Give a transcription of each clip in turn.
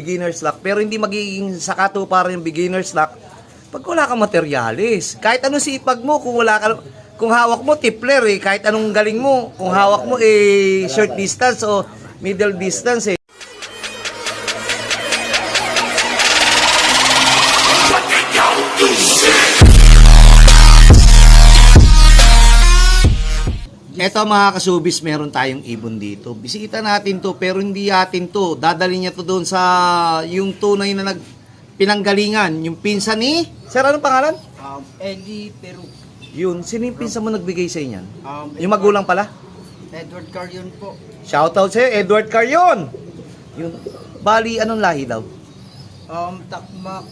beginner's luck, pero hindi magiging sakatuparan yung beginner's luck pag wala kang materyales. Kahit anong sipag mo, kung hawak mo tipler kahit anong galing mo, kung hawak mo short distance o middle distance Eto mga kasubis, meron tayong ibon dito. Bisita natin to, pero hindi atin to. Dadali niya to doon sa yung tunay na pinanggalingan. Yung pinsan ni... Sir, anong pangalan? Eddie Peru. Yun, sino yung pinsan mo nagbigay sa inyan? Yung magulang pala? Edward Carion po. Shoutout sa'yo, Edward Carion! Yun. Bali, anong lahi daw? Takmak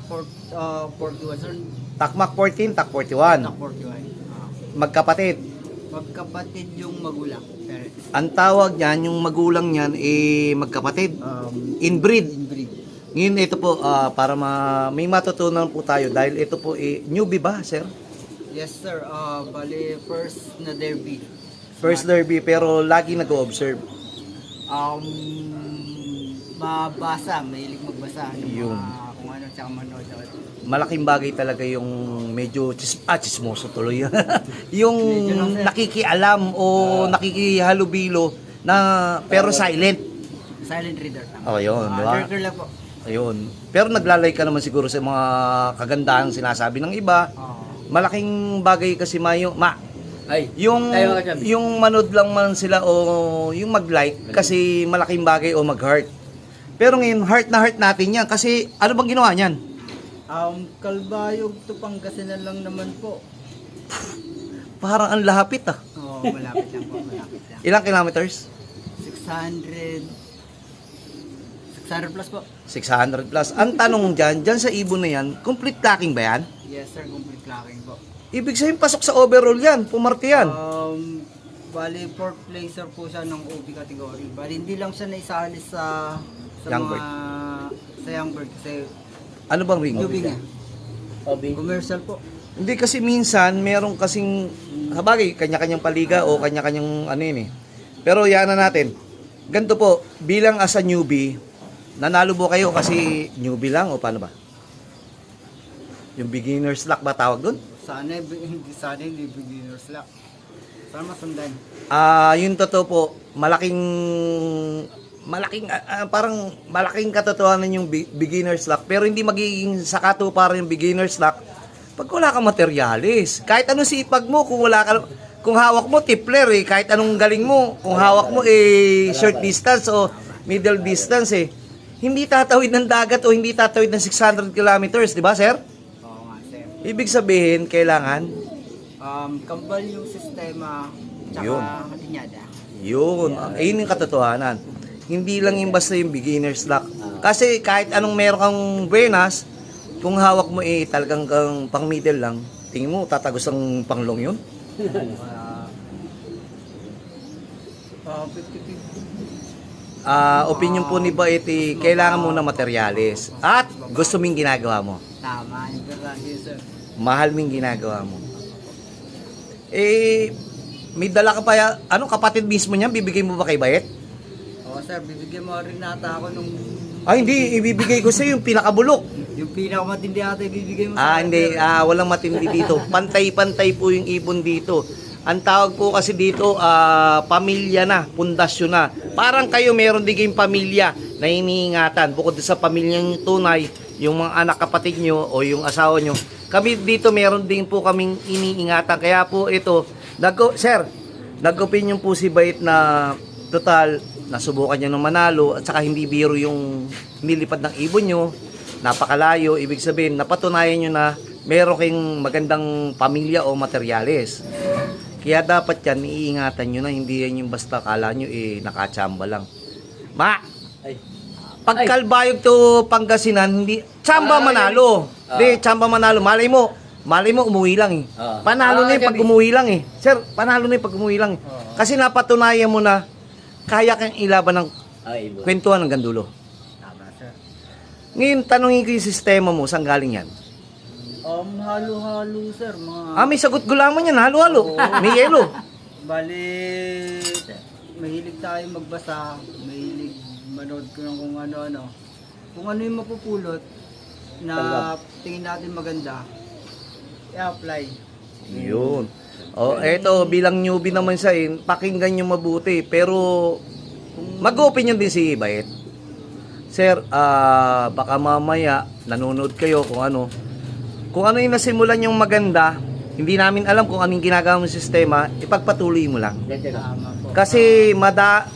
41 sir. Takmak 14, Tak 41. Tak 41. Magkapatid. Magkapatid yung magulang. Parents. Ang tawag niyan, yung magulang niyan, magkapatid. Inbreed. Inbreed. Ngayon ito po, para may matutunan po tayo dahil ito po, newbie ba, sir? Yes sir. Bali first na derby. First derby, pero lagi nag-o-observe. Mabasa, mahilig magbasa ng Yun. mga kung ano tsaka manood. Malaking bagay talaga yung medyo chismoso tuloy. Yung nakikialam o nakikihalubilo na pero silent. Silent reader. Oh, yun, di ba? Lurker lang po. Ayun. Pero naglalay ka naman siguro sa mga kagandahan sinasabi ng iba. Malaking bagay kasi yung manood lang man sila o yung mag-like kasi malaking bagay o mag-heart. Pero ngayon, heart na heart natin yan kasi ano bang ginawa niyan? Kalbayog to Pangasinan lang naman po. Parang ang lahapit Malapit lang po, malapit lang. Ilang kilometers? 600 plus po. 600 plus. Ang tanong dyan sa ibon na yan, complete tracking ba yan? Yes sir, complete locking po. Ibig sabihin, pasok sa overall yan, pumarte yan. Bali, 4th placer po siya ng OB category. Bali, hindi lang siya naisali sa Young mga bird. sa young bird kasi Ano bang ring? UB nga. Commercial po. Hindi kasi minsan, meron kasing, sabagay, kanya-kanyang paliga o kanya-kanyang ano yun Pero yan na natin. Ganito po, bilang as a newbie, nanalo po kayo kasi newbie lang o paano ba? Yung beginner's luck ba tawag doon? Sana hindi beginner's luck. Sana masundan. Yung totoo po, parang malaking katotohanan yung beginner's luck, pero hindi magiging sakatuparan yung beginner's luck pag wala kang materyales. Kahit anong sipag mo, kung hawak mo tipler kahit anong galing mo, kung hawak mo short distance o middle distance hindi tatawid ng dagat o hindi tatawid ng 600 kilometers, di ba sir? Oo nga sir. Ibig sabihin, kailangan Kambal yung sistema tsaka Yun. linyada. yun, ayun yung katotohanan. Hindi lang yung basta yung beginner's luck. Kasi kahit anong meron kang buenas, kung hawak mo talagang kang pang middle lang, tingin mo tatagos ang panglong yun? 50-50. Opinion po ni Baeti, kailangan mo na materyales. At gusto mong ginagawa mo. Tama, importante sir. Mahal mong ginagawa mo. May dala ka pa, kapatid mismo niyan, bibigay mo ba kay Bayet? Oo sir, bibigyan mo rin nata ako nung Hindi, ibibigay ko sa yung pinakabulok. yung pinakamatindi ata ibibigay mo sa Hindi, walang matindi dito. Pantay-pantay po yung ibon dito. Ang tawag po kasi dito, pamilya na, pundasyon na. Parang kayo meron din kayong pamilya na iniingatan. Bukod sa pamilyang tunay, yung mga anak kapatid nyo o yung asawa nyo. Kami dito meron din po kaming iniingatan. Kaya po ito, sir, nag-opinion po si Bayet na total, nasubukan niya ng manalo at saka hindi biro yung nilipad ng ibon nyo. Napakalayo, ibig sabihin, napatunayan nyo na meron kayong magandang pamilya o materyales. Kaya dapat yan, iingatan nyo na, hindi yan yung basta kala nyo, nakachamba lang. Pagkalbayog to Pangasinan, hindi, chamba manalo. Hindi, chamba manalo. Malay mo, umuwi lang Panalo na yung pag umuwi lang Sir, panalo na yung pag umuwi lang Kasi napatunayan mo na, kaya kang ilaban ng kwentuhan ng gandulo. Ngayon, tanongin ko yung sistema mo, saan galing yan? Halo-halo sir, mga May sagot gulaman yan, halo-halo. May yelo. bali mahilig tayo magbasa, mahilig manood ko ng kung ano-ano. kung ano yung mapupulot na tingin natin maganda, i-apply. Yun. Oh, eto, bilang newbie naman siya, pakinggan nyo mabuti. Pero, mag-opinion din si Bait. Sir, baka mamaya, nanonood kayo kung ano. Kung ano yung nasimulan yung maganda, hindi namin alam kung anong ginagawa mong sistema, ipagpatuloy mo lang. Tama po. Kasi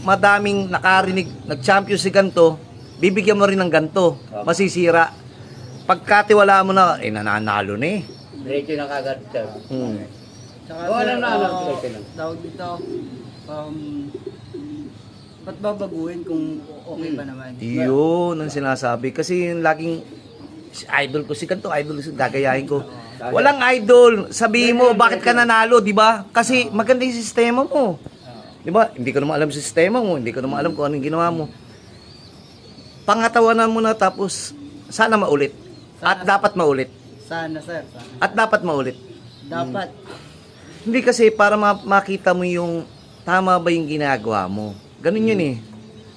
madaming nakarinig, nag-champion si ganto, bibigyan mo rin ng ganto, masisira. Pagkatiwalaan mo na, nananalo na eh. Diretso na kagad, sir. Tsaka Oh, sir, alam na, tawag dito, ba't babaguhin kung okay pa naman? Yun ang sinasabi. Kasi yung laging idol ko si ganto, idol ko si gagayahin ko. Walang idol. Sabihin mo bakit ka nanalo, 'di ba? Kasi maganda yung sistema mo. 'Di ba? Hindi ko naman alam yung sistema mo, hindi ko naman alam kung anong ginawa mo. Pangatawanan mo na tapos sana maulit. At dapat maulit. Sana sir, sana. At dapat maulit. Dapat. Hindi kasi para makita mo yung tama ba yung ginagawa mo. Ganun yun eh.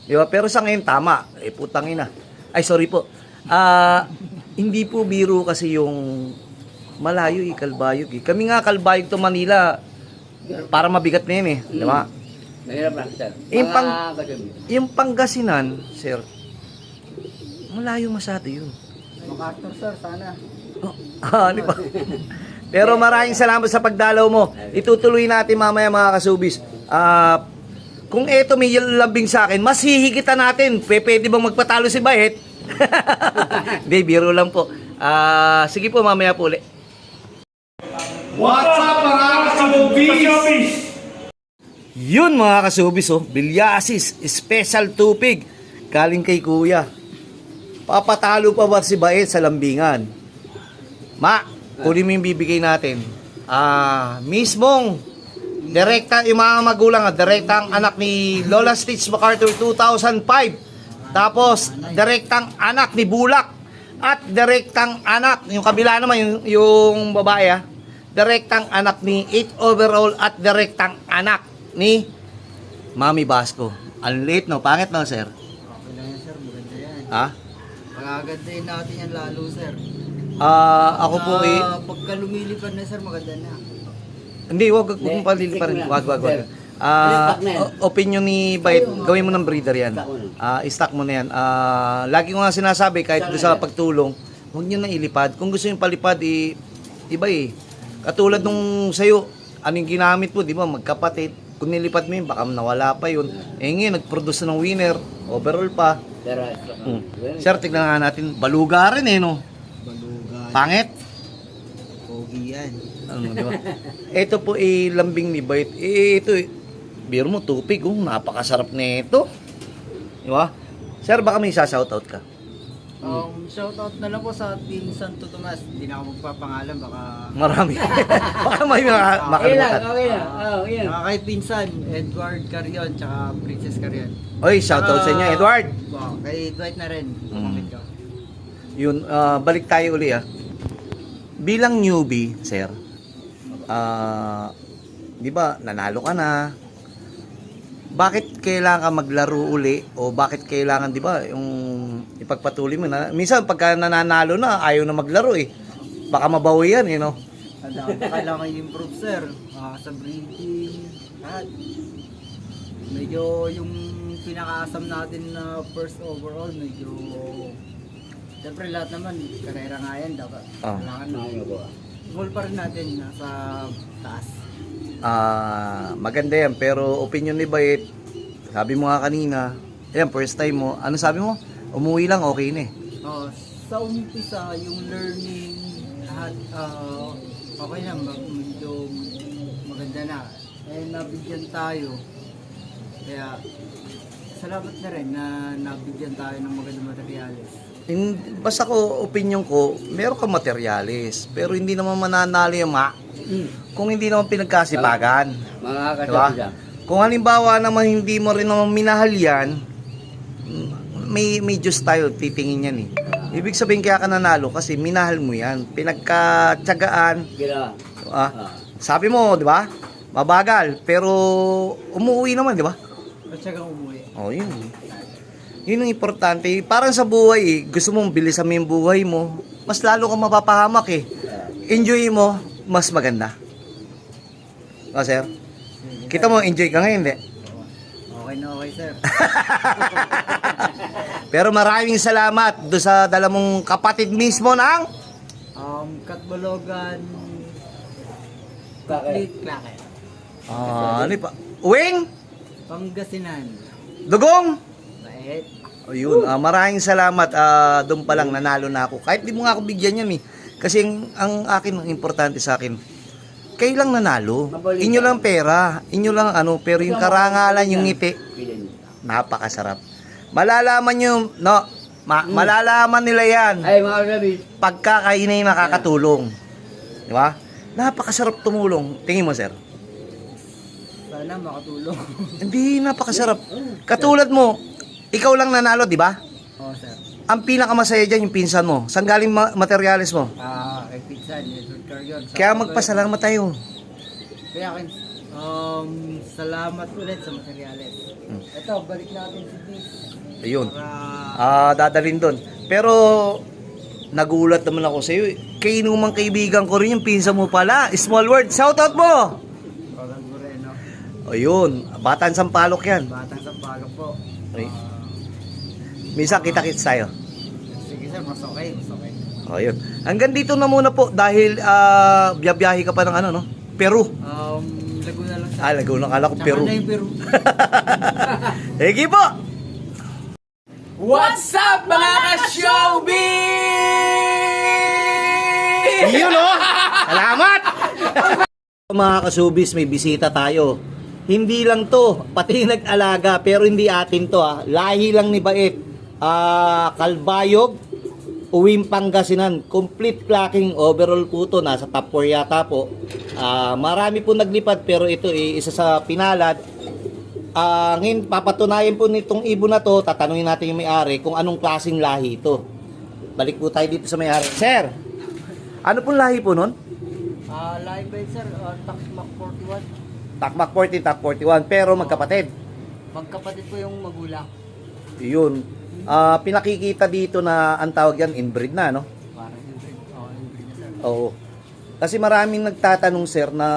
Di ba? Pero sa ngayon tama. Putang ina. Ay sorry po. Hindi po biro kasi yung malayo Kalbayog eh. Kami nga Kalbayog to Manila. Para mabigat na yun eh. Di ba? Mahirap lang, sir. Yung Pangasinan, sir, malayo masyado yun. MacArthur sir, sana. Di ba? Pero maraming salamat sa pagdalaw mo. Itutuloy natin mamaya mga kasubis. Kung eto may lambing sa akin, mas hihigitan natin. Pwede bang magpatalo si Bayet? Hindi, biro lang po. Sige po, mamaya po ulit. What's up mga kasubis? Yun mga kasubis, Bilyasis, special tupig. Galing kay kuya. Papatalo pa ba si Bayet sa lambingan? Kunin mo yung bibigay natin. Mismong direkta, yung mga magulang, direktang anak ni Lola Stitch MacArthur 2005. Tapos, direktang anak ni Bulak. At direktang anak, yung kabila naman, yung babae, direktang anak ni 8 overall at direktang anak ni Mami Basco. Ang late, no? Pangit, no, sir? Okay lang yan sir, maganda yan. Ha? Pagagandahin natin yan lalo sir. Ako po Pagka lumilipad na sir, maganda na. Hindi, wag kung palili pa rin. Wag. Opinion ni Bayet, gawin mo ng breeder yan. I-stock mo na yan. Lagi ko nga sinasabi, kahit doon sa pagtulong, huwag nyo na ilipad. Kung gusto nyo palipad, iba eh. Katulad nung sa'yo, anong ginamit mo, di ba, magkapatid. Kung nilipad mo yun, baka nawala pa yun. Ngayon, nag-produce na ng winner, overall pa. Sir, tignan nga natin, baluga rin no? Balugan. Pangit. Pogi yan. Di ba? Ito po lambing ni Bayet. Ito biro mo tupig, napakasarap nito. Di ba? Sir, baka may shoutout ka. Shoutout na lang po sa Team Santo Tomas. Hindi na ako magpapangalan, baka... Marami. Baka may makalimutan. Okay lang. Saka kay Pinsan, Edward Carion, tsaka Princess Carion. Oy, shoutout sa inyo, Edward. Kay Dwight na rin. Yun, balik tayo uli Bilang newbie, sir, di ba, nanalo ka na. Bakit kailangan ka maglaro uli o bakit kailangan, di ba, yung ipagpatuloy mo na? Minsan pagka nananalo na, ayaw na maglaro Baka mabawi yan, no? Kailangan i-improve sir. Sa breeding, lahat. Medyo yung pinakaasam natin na first overall, medyo... Siyempre lahat naman, karera nga yan, dapat. Kailangan goal pa rin natin nasa taas. Maganda yan, pero opinion ni Bayet, sabi mo nga kanina, first time mo, ano sabi mo? Umuwi lang, okay na Sa umpisa, yung learning, lahat, okay na, medyo maganda na. Nabigyan tayo, kaya salamat na rin na nabigyan tayo ng magandang materyales. Basta ko, opinion ko, meron kang materyales, pero hindi naman mananalo yung kung hindi naman pinagkasipagan. Diba? Kung halimbawa naman hindi mo rin naman minahal yan, may Diyos tayo, titingin yan Ibig sabihin kaya ka nanalo kasi minahal mo yan, pinagkatsagaan. Sabi mo, di ba? Mabagal, pero umuwi naman, di ba? At saka umuwi. Yun. Yun ang importante. Parang sa buhay eh, gusto mong bilisan mo yung buhay mo, mas lalo kang mapapahamak eh. Enjoy mo, mas maganda. O, sir? Kita mo, enjoy ka ngayon, hindi? Okay na okay, sir. Pero maraming salamat do sa dala mong kapatid mismo ng Katbalogan, Klake. Klake. ano pa? Uwing? Pangasinan. Dugong? Bait. Ayun, maraming salamat. Doon pa lang nanalo na ako. Kahit di mo nga ako bigyan yan eh. Kasi ang akin, ang importante sa akin, kayo lang nanalo. Inyo lang pera. Inyo lang ano, pero yung karangalan, yung ngiti, napakasarap. Malalaman nyo, no? Malalaman nila yan. Ay, mga sabi, Pagka kayo na yung nakakatulong. Di ba? Napakasarap tumulong. Tingin mo, sir. Sana makatulong. Hindi, napakasarap. Katulad mo, ikaw lang nanalo, di ba? Oo, sir. Ang pinakamasaya dyan yung pinsan mo. Saan galing materyales mo? Kay Pizza, Edward Carrion. Kaya magpasalamat tayo. Kaya akin, salamat ulit sa materyales. Ito, balik natin si Diz. Ayun. Para Dadalhin doon. Pero, nagulat naman ako sa iyo. Kainumang kaibigan ko rin yung pinsan mo pala. Small word. Shoutout mo! Parang Moreno. Ayun. Batan Sampalok yan. Batang sa palok po. Ay. Minsan kita-kits tayo. Sige sir, mas okay, mas okay. Ayun. Hanggang dito na muna po dahil biyabiyahe ka pa ng ano, no? Peru. Laguna lang sir. Laguna. Kala ko Peru. Tsaka na yung Peru. Sige po! What's up mga ka-showbiz? Yun o! Salamat! Mga kasubis, may bisita tayo. Hindi lang to, pati nag-alaga, pero hindi atin to ah. Lahi lang ni Bait. Kalbayog, Uwing Pangasinan. Complete clacking overall po to. Nasa top 4 yata po. Marami po naglipad, pero ito isa sa pinalad. Ngayon, papatunayan po nitong ibon na to, tatanungin natin yung may-ari kung anong klaseng lahi ito. Balik po tayo dito sa may-ari. Sir, ano pong lahi po nun? Live bait sir, Takmak 41. Takmak 40, Tak 41, pero magkapatid. Magkapatid po yung magulang. Yun. Pinakikita dito na ang tawag yan, inbreed na, no? Parang inbreed. Inbreed na sir. Oo. Kasi maraming nagtatanong, sir, na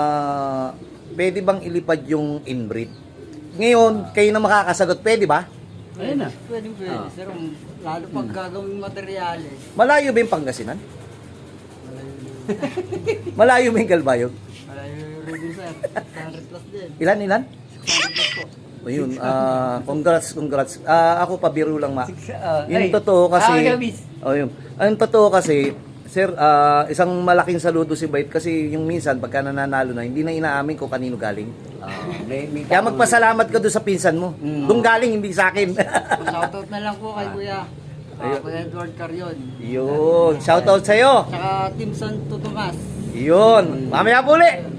pwede bang ilipad yung inbreed? Ngayon, kayo na makakasagot, pwede ba? Ayun na. Pwede sir, lalo pag gagawing materyales. Malayo ba yung Pangasinan? Malayo ba yung Kalbayog? Malayo rin sir, 100 plus din. Ilan? 100 plus po. Ayun, congrats. Ako pabiro lang ma. Yung totoo kasi, yun. Ang totoo kasi, sir, isang malaking saludo si Bait kasi yung minsan pagka nananalo na, hindi na inaamin ko kanino galing. Kaya magpasalamat ka doon sa pinsan mo. Doon galing, hindi sa akin. Shoutout na lang po kay Kuya. Kuya Edward Carrion. Yun, shoutout sa'yo. Tsaka Team Santo Tomas. Yun, mamaya po ulit.